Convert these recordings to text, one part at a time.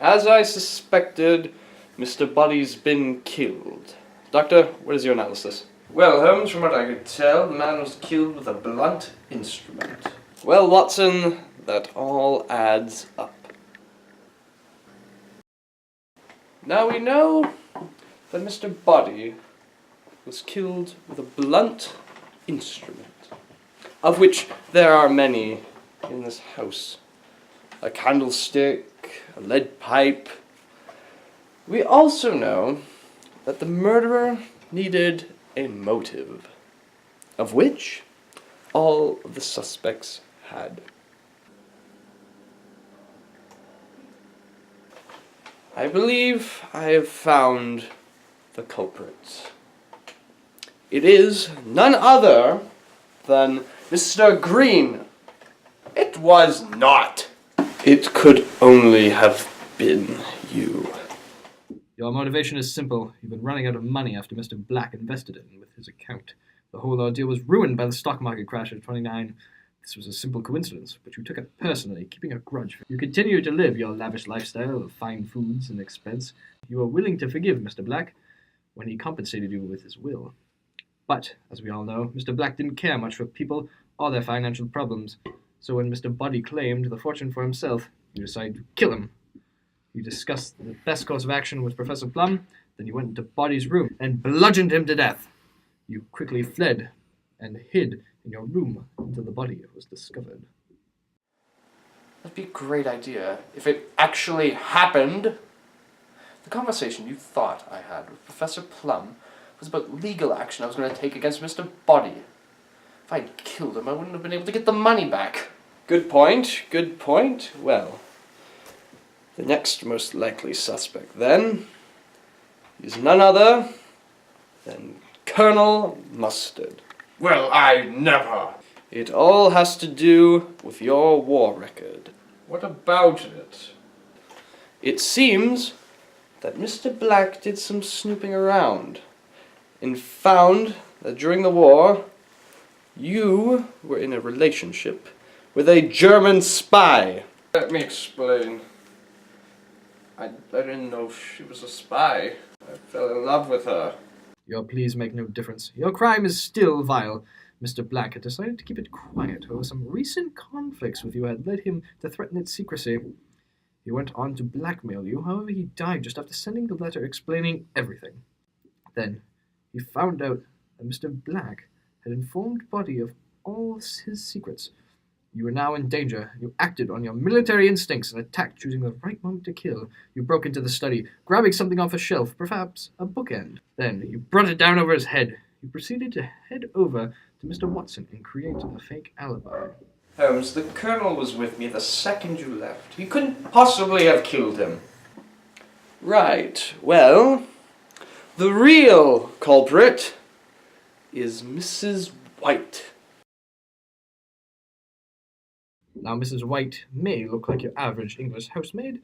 As I suspected, Mr. Body's been killed. Doctor, what is your analysis? Well, Holmes, from what I could tell, the man was killed with a blunt instrument. Well, Watson, that all adds up. Now we know that Mr. Body was killed with a blunt instrument, of which there are many in this house. A candlestick, a lead pipe. We also know that the murderer needed a motive, of which all of the suspects had. I believe I have found the culprit. It is none other than Mr. Green. It was not. It could only have been you. Your motivation is simple. You've been running out of money after Mr. Black invested it with his account. The whole ordeal was ruined by the stock market crash of '29. This was a simple coincidence, but you took it personally, keeping a grudge. You continue to live your lavish lifestyle of fine foods and expense. You were willing to forgive Mr. Black when he compensated you with his will. But, as we all know, Mr. Black didn't care much for people or their financial problems. So when Mr. Body claimed the fortune for himself, you decided to kill him. You discussed the best course of action with Professor Plum, then you went into Body's room and bludgeoned him to death. You quickly fled and hid in your room until the body was discovered. That'd be a great idea if it actually happened. The conversation you thought I had with Professor Plum was about legal action I was going to take against Mr. Body. If I'd killed him, I wouldn't have been able to get the money back. Good point, good point. Well, the next most likely suspect, then, is none other than Colonel Mustard. Well, I never. It all has to do with your war record. What about it? It seems that Mr. Black did some snooping around and found that during the war, you were in a relationship with a German spy. Let me explain. I didn't know she was a spy. I fell in love with her. Your pleas make no difference. Your crime is still vile. Mr. Black had decided to keep it quiet over some recent conflicts with you had led him to threaten its secrecy. He went on to blackmail you, however he died just after sending the letter explaining everything. Then, he found out that Mr. Black had informed Body of all his secrets. You were now in danger. You acted on your military instincts and attacked, choosing the right moment to kill. You broke into the study, grabbing something off a shelf, perhaps a bookend. Then you brought it down over his head. You proceeded to head over to Mr. Watson and create a fake alibi. Holmes, the Colonel was with me the second you left. You couldn't possibly have killed him. Right, well, the real culprit is Mrs. White. Now, Mrs. White may look like your average English housemaid,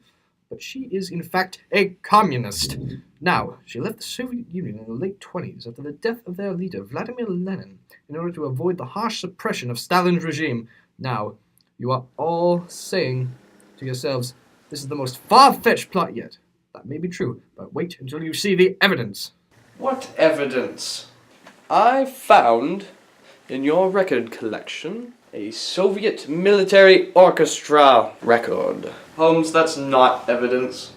but she is, in fact, a communist. Now, she left the Soviet Union in the late 1920s after the death of their leader, Vladimir Lenin, in order to avoid the harsh suppression of Stalin's regime. Now, you are all saying to yourselves, this is the most far-fetched plot yet. That may be true, but wait until you see the evidence. What evidence? I found in your record collection a Soviet military orchestra record. Holmes, that's not evidence.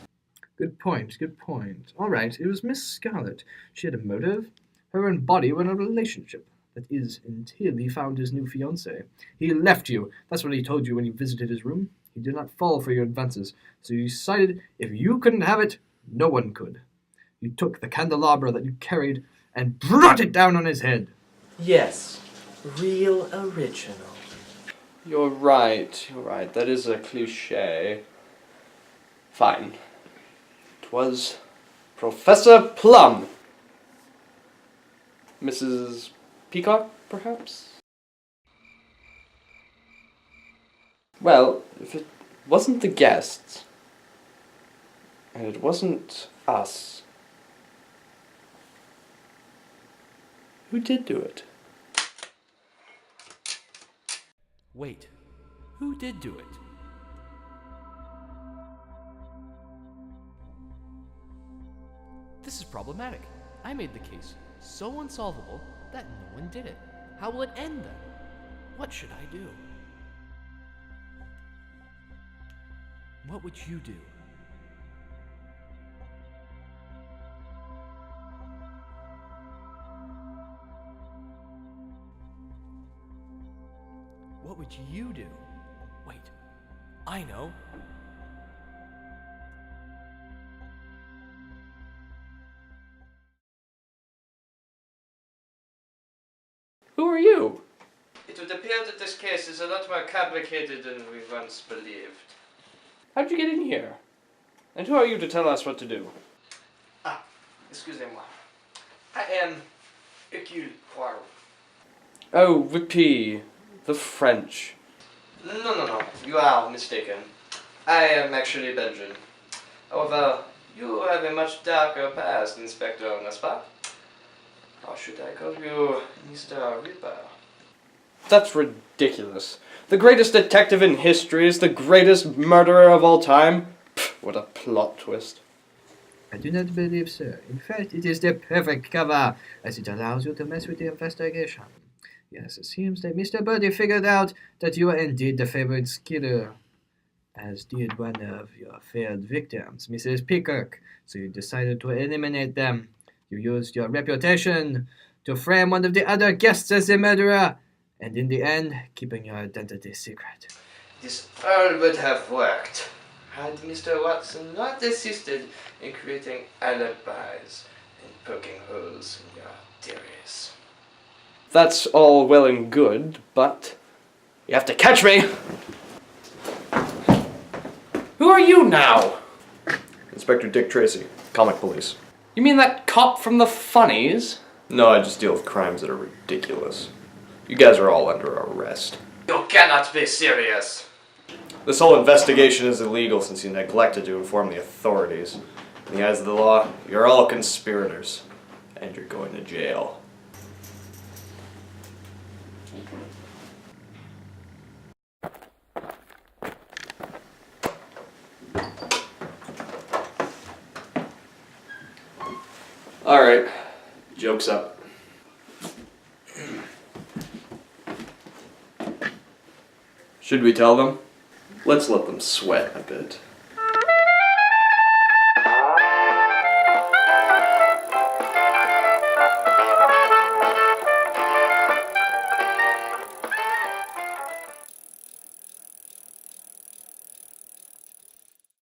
Good point, good point. All right, it was Miss Scarlet. She had a motive. Her and Body were in a relationship. That is, until he found his new fiancée. He left you. That's what he told you when you visited his room. He did not fall for your advances, so you decided if you couldn't have it, no one could. You took the candelabra that you carried and brought it down on his head. Yes, real original. You're right. That is a cliché. Fine. It was Professor Plum. Mrs. Peacock, perhaps? Well, if it wasn't the guests, and it wasn't us, who did do it? Wait, who did do it? problematic. I made the case so unsolvable that no one did it. How will it end then? What should I do? What would you do? What would you do? Wait, I know. Who are you? It would appear that this case is a lot more complicated than we once believed. How'd you get in here? And who are you to tell us what to do? Excusez-moi. I am Hercule Poirot. Oh, Whippy. The French. No. You are mistaken. I am actually Belgian. However, you have a much darker past, Inspector, n'est-ce pas? Or should I call you Mr. Ripper? That's ridiculous. The greatest detective in history is the greatest murderer of all time? Pfft, what a plot twist. I do not believe so. In fact, it is the perfect cover, as it allows you to mess with the investigation. Yes, it seems that Mr. Birdie figured out that you are indeed the favorite killer, as did one of your failed victims, Mrs. Peacock, so you decided to eliminate them. You used your reputation to frame one of the other guests as the murderer, and in the end, keeping your identity secret. This all would have worked had Mr. Watson not assisted in creating alibis and poking holes in your theories. That's all well and good, but you have to catch me! Who are you now? Inspector Dick Tracy, Comic Police. You mean that cop from the funnies? No, I just deal with crimes that are ridiculous. You guys are all under arrest. You cannot be serious. This whole investigation is illegal since you neglected to inform the authorities. In the eyes of the law, you're all conspirators. And you're going to jail. Alright, joke's up. Should we tell them? Let's let them sweat a bit.